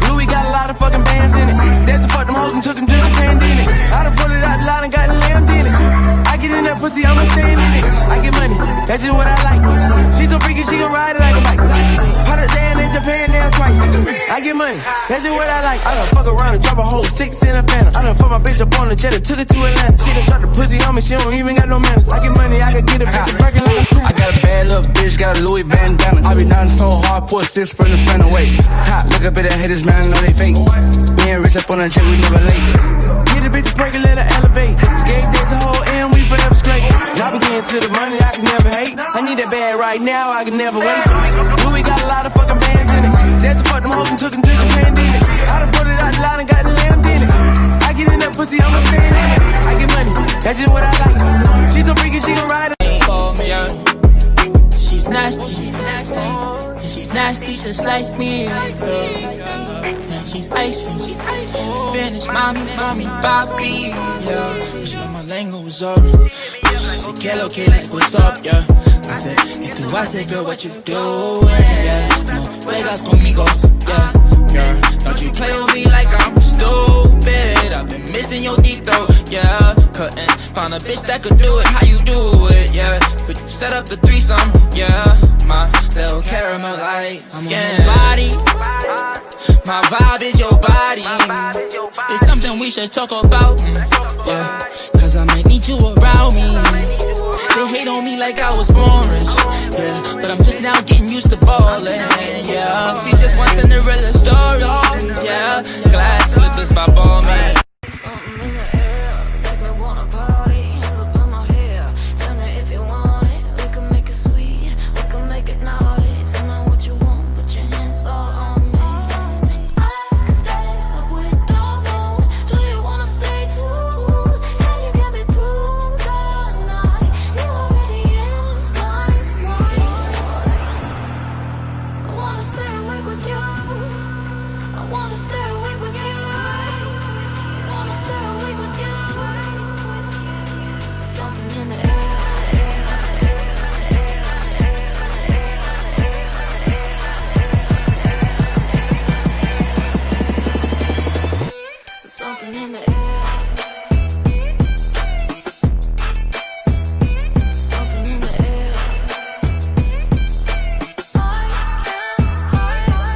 Louis got a lot of fucking bands in it. That's fuck them hoes and took them to the pandemic. I done put it out the line and got lamb in it. I get in that pussy, I'ma stand in it. I get money, that's just what I like. She so freaky, she gon' ride it like a bike. Put her down in Japan, down twice. I get money, that's just what I like. I done fuck around and drop a whole 6 in a phantom. I done put my bitch up on the jet and took it to Atlanta. She done dropped the pussy on me, she don't even got no manners. I get money, I can get a bitch breaking like a I got a bad little bitch, got a Louis bandana. I be nothing so hard, put 6 for the fan away. Hot, look up at the haters, man, I know they fake. Being rich up on the jet, we never late. Get a bitch break and let her elevate. Skate days a whole M, we forever straight. Y'all be getting to the money, I can never hate. I need that bag right now, I can never wait. Louis got a lot of fucking bands in it. That's fuck them hoes and took them to the pandemic. I done put it out the line and got the lamb in it. I get in that pussy, I'ma stand in it. I get money, that's just what I like. She so freaky, she gon' ride it. She's nasty, and she's nasty just like me. And she's icy, Spanish mommy, papi. Yeah, she know my language was up. She said, que lo que, like, what's up, yeah. I said, que tú haces, girl, what you doing, yeah. No juegas conmigo, yeah. Don't you play with me like I'm stupid. I've been missing your deep throat, yeah. Couldn't find a bitch that could do it, how you do it, yeah. Could you set up the threesome, yeah. My little caramel light skin body. My vibe is your body. It's something we should talk about, yeah. Cause I might need you around me. They hate on me like I was born rich, yeah. But I'm just now getting used to ballin', yeah. She just wants Cinderella stories, yeah. Glass slippers by ball man. Something in the air, make me wanna party. Hands up in my hair, tell me if you want it. We can make it sweet, we can make it naughty. Tell me what you want, put your hands all on me. I can stay up with the moon. Do you wanna stay too? Can you get me through the night? You already in my mind. I wanna stay awake with you. I wanna stay awake with you. Something in the air. Something in the air. Something in the air.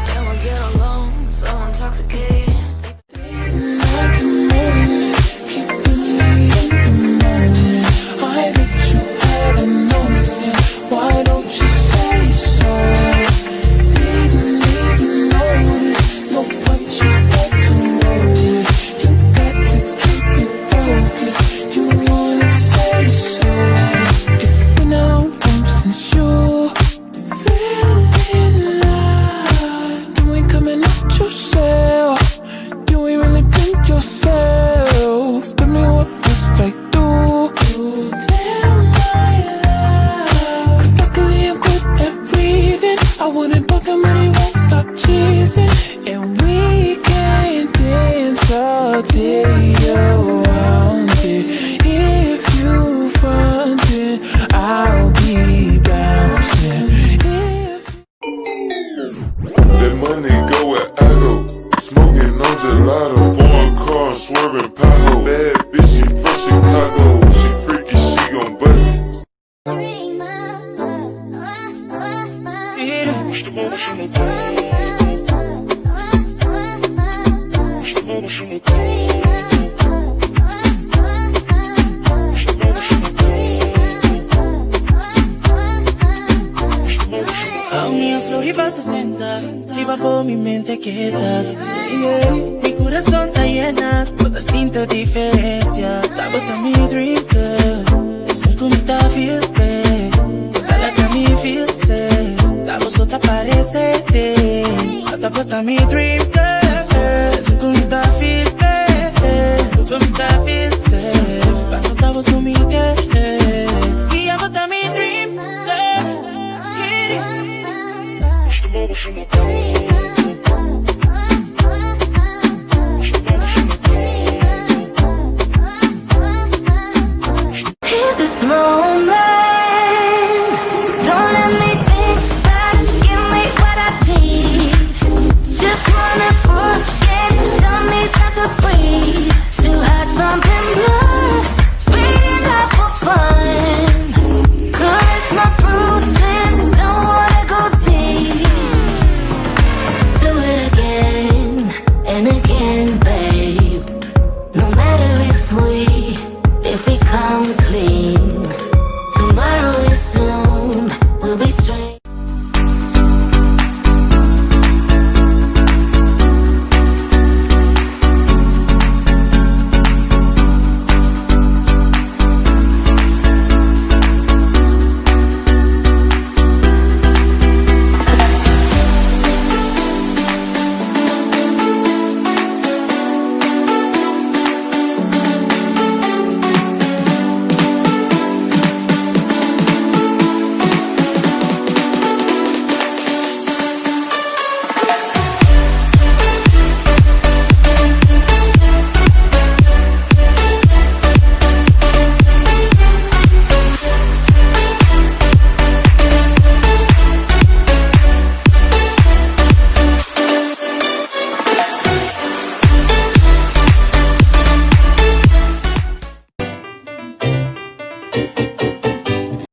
Can we get along? So intoxicated. Arriba 60, arriba por mi mente queda, yeah. Mi corazón está llena, toda cinta diferencia. That was my dream girl, sempre me dá feel bad. Ela que me feel sad, that was outra parecerte. Ela bota mi dream girl, sempre me dá feel bad. Sempre me dá feel sad, passo tava sumindo. E a bota mi dream girl. Hear the smoke.